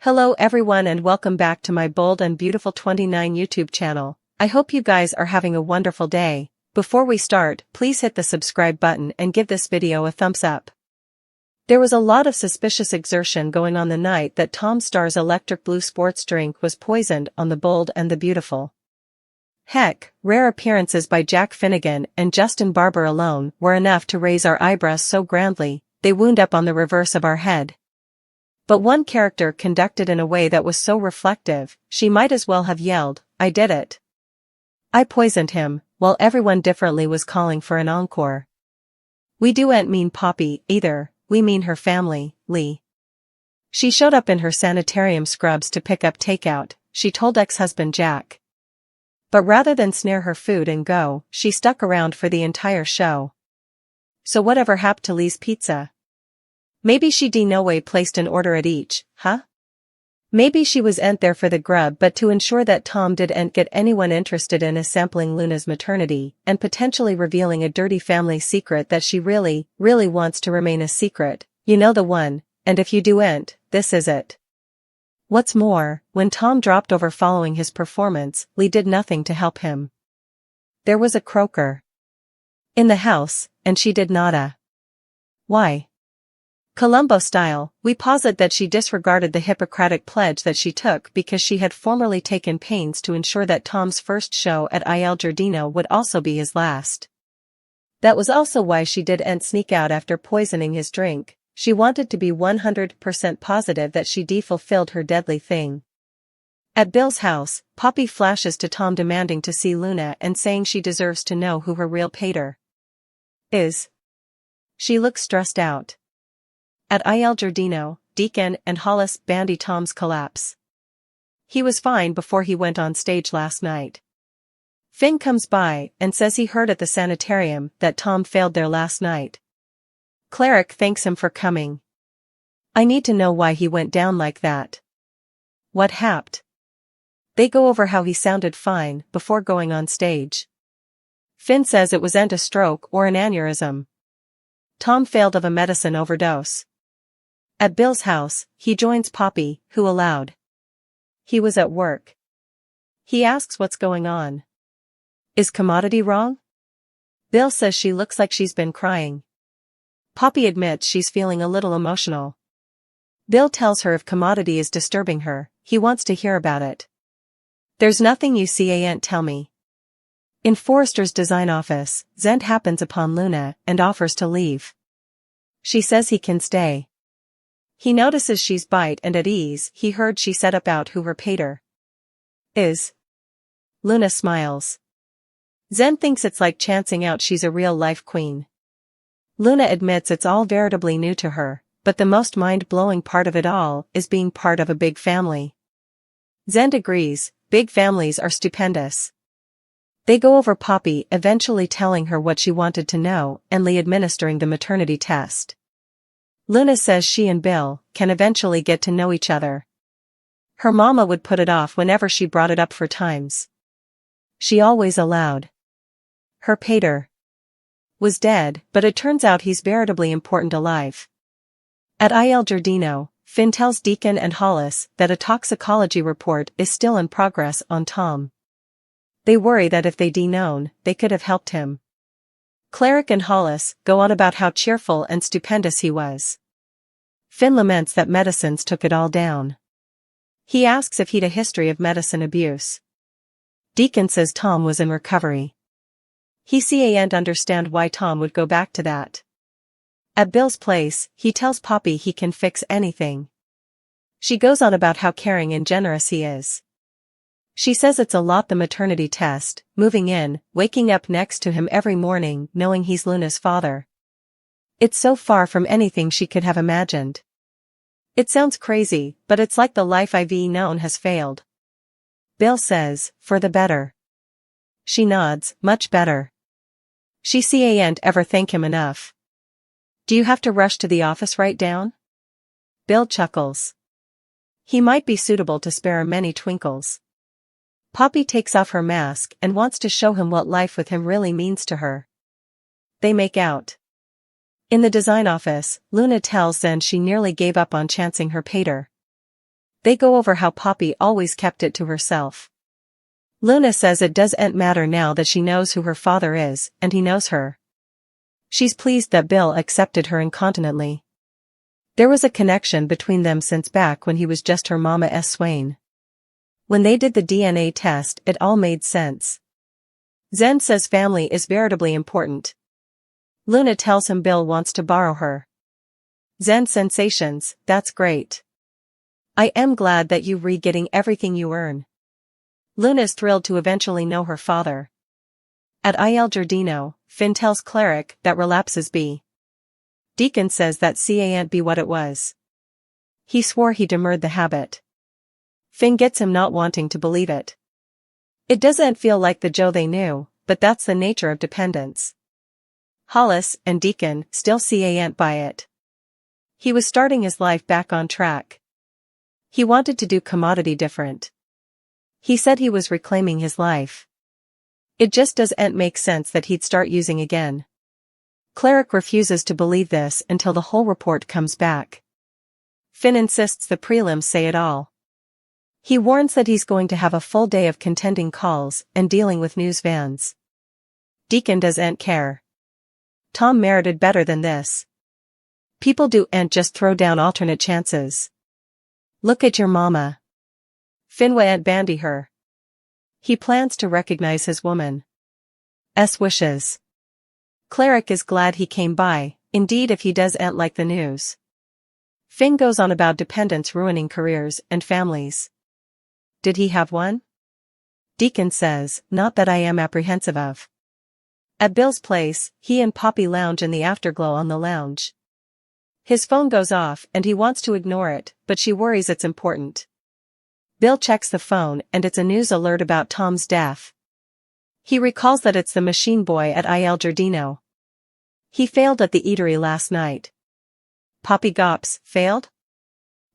Hello everyone and welcome back to my Bold and Beautiful 29 YouTube channel. I hope you guys are having a wonderful day. Before we start, please hit the subscribe button and give this video a thumbs up. There was a lot of suspicious exertion going on the night that Tom Starr's electric blue sports drink was poisoned on the Bold and the Beautiful. Heck, rare appearances by Jack Finnegan and Justin Barber alone were enough to raise our eyebrows so grandly, they wound up on the reverse of our head. But one character conducted in a way that was so reflective, she might as well have yelled, "I did it. I poisoned him," while everyone differently was calling for an encore. "We don't mean Poppy, either, we mean her family, Lee. She showed up in her sanitarium scrubs to pick up takeout," she told ex-husband Jack. But rather than snare her food and go, she stuck around for the entire show. So whatever happened to Lee's pizza? Maybe she no way placed an order at each, huh? Maybe she was there for the grub but to ensure that Tom didn't get anyone interested in sampling Luna's maternity and potentially revealing a dirty family secret that she really wants to remain a secret, you know the one, and if you don't, this is it. What's more, when Tom dropped over following his performance, Lee did nothing to help him. There was a croaker in the house, and she did nada. Why? Columbo style, we posit that she disregarded the Hippocratic pledge that she took because she had formerly taken pains to ensure that Tom's first show at Il Giardino would also be his last. That was also why she didn't sneak out after poisoning his drink. She wanted to be 100% positive that she fulfilled her deadly thing. At Bill's house, Poppy flashes to Tom demanding to see Luna and saying she deserves to know who her real pater is. She looks stressed out. At Il Giardino, Deacon and Hollis bandy Tom's collapse. He was fine before he went on stage last night. Finn comes by and says he heard at the sanitarium that Tom failed there last night. Cleric thanks him for coming. I need to know why he went down like that. What happened? They go over how he sounded fine before going on stage. Finn says it wasn't a stroke or an aneurysm. Tom failed of a medicine overdose. At Bill's house, he joins Poppy, who allowed. He was at work. He asks what's going on. Is Commodity wrong? Bill says she looks like she's been crying. Poppy admits she's feeling a little emotional. Bill tells her if Commodity is disturbing her, he wants to hear about it. There's nothing you can't tell me. In Forrester's design office, Zent happens upon Luna and offers to leave. She says he can stay. He notices she's bite and at ease. He heard she said about who her pater is. Luna smiles. Zent thinks it's like chancing out she's a real-life queen. Luna admits it's all veritably new to her, but the most mind-blowing part of it all is being part of a big family. Zent agrees, big families are stupendous. They go over Poppy eventually telling her what she wanted to know and Lee administering the maternity test. Luna says she and Bill can eventually get to know each other. Her mama would put it off whenever she brought it up for times. She always allowed. Her pater was dead, but it turns out he's veritably important alive. At Il Giardino, Finn tells Deacon and Hollis that a toxicology report is still in progress on Tom. They worry that if they'd known, they could have helped him. Cleric and Hollis go on about how cheerful and stupendous he was. Finn laments that medicines took it all down. He asks if he'd a history of medicine abuse. Deacon says Tom was in recovery. He can't understand why Tom would go back to that. At Bill's place, he tells Poppy he can fix anything. She goes on about how caring and generous he is. She says it's a lot the maternity test, moving in, waking up next to him every morning knowing he's Luna's father. It's so far from anything she could have imagined. It sounds crazy, but it's like the life I've known has failed. Bill says, for the better. She nods, much better. She can't ever thank him enough. Do you have to rush to the office right down? Bill chuckles. He might be suitable to spare many twinkles. Poppy takes off her mask and wants to show him what life with him really means to her. They make out. In the design office, Luna tells Zen she nearly gave up on chancing her pater. They go over how Poppy always kept it to herself. Luna says it doesn't matter now that she knows who her father is, and he knows her. She's pleased that Bill accepted her incontinently. There was a connection between them since back when he was just her mama's swain. When they did the DNA test, it all made sense. Zen says family is veritably important. Luna tells him Bill wants to borrow her. Zen sensations, that's great. I am glad that you re-getting everything you earn. Luna's thrilled to eventually know her father. At Il Giardino, Finn tells Cleric that relapses be. Deacon says that can't be what it was. He swore he demurred the habit. Finn gets him not wanting to believe it. It doesn't feel like the Joe they knew, but that's the nature of dependence. Hollis and Deacon still can't buy it. He was starting his life back on track. He wanted to do commodity different. He said he was reclaiming his life. It just doesn't make sense that he'd start using again. Cleric refuses to believe this until the whole report comes back. Finn insists the prelims say it all. He warns that he's going to have a full day of contending calls and dealing with news vans. Deacon doesn't care. Tom merited better than this. People do'n't just throw down alternate chances. Look at your mama. Finn wa'n't bandy her. He plans to recognize his woman's wishes. Cleric is glad he came by, indeed if he doesn't like the news. Finn goes on about dependents ruining careers and families. Did he have one? Deacon says, not that I am apprehensive of. At Bill's place, he and Poppy lounge in the afterglow on the lounge. His phone goes off and he wants to ignore it, but she worries it's important. Bill checks the phone and it's a news alert about Tom's death. He recalls that it's the machine boy at Il Giardino. He failed at the eatery last night. Poppy gops, failed?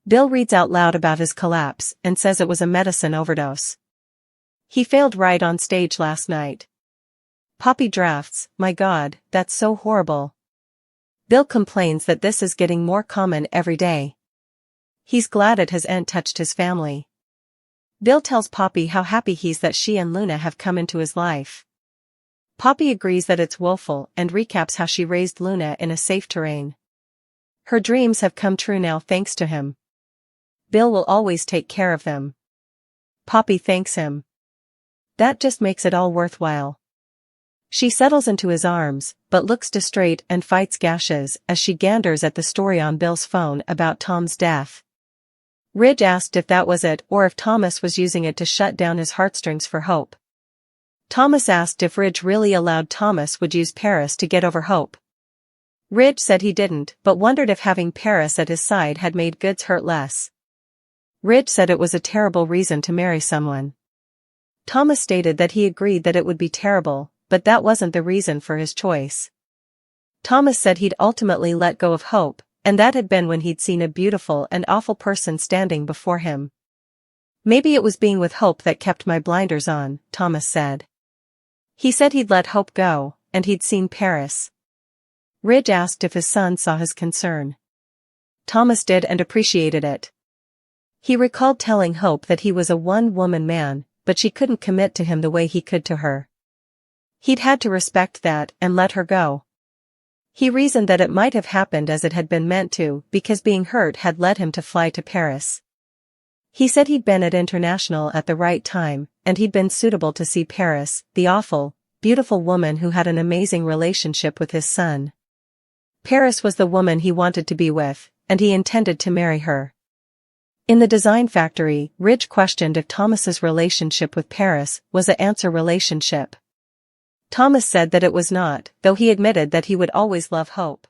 Bill reads out loud about his collapse and says it was a medicine overdose. He failed right on stage last night. Poppy drafts, my God, that's so horrible. Bill complains that this is getting more common every day. He's glad it hasn't touched his family. Bill tells Poppy how happy he's that she and Luna have come into his life. Poppy agrees that it's woeful and recaps how she raised Luna in a safe terrain. Her dreams have come true now thanks to him. Bill will always take care of them. Poppy thanks him. That just makes it all worthwhile. She settles into his arms, but looks distrait and fights gashes as she ganders at the story on Bill's phone about Tom's death. Ridge asked if that was it or if Thomas was using it to shut down his heartstrings for Hope. Thomas asked if Ridge really allowed Thomas would use Paris to get over Hope. Ridge said he didn't, but wondered if having Paris at his side had made Goods hurt less. Ridge said it was a terrible reason to marry someone. Thomas stated that he agreed that it would be terrible, but that wasn't the reason for his choice. Thomas said he'd ultimately let go of Hope, and that had been when he'd seen a beautiful and awful person standing before him. Maybe it was being with Hope that kept my blinders on, Thomas said. He said he'd let Hope go, and he'd seen Paris. Ridge asked if his son saw his concern. Thomas did and appreciated it. He recalled telling Hope that he was a one-woman man, but she couldn't commit to him the way he could to her. He'd had to respect that and let her go. He reasoned that it might have happened as it had been meant to because being hurt had led him to fly to Paris. He said he'd been at International at the right time, and he'd been suitable to see Paris, the awful, beautiful woman who had an amazing relationship with his son. Paris was the woman he wanted to be with, and he intended to marry her. In the design factory, Ridge questioned if Thomas's relationship with Paris was an answer relationship. Thomas said that it was not, though he admitted that he would always love Hope.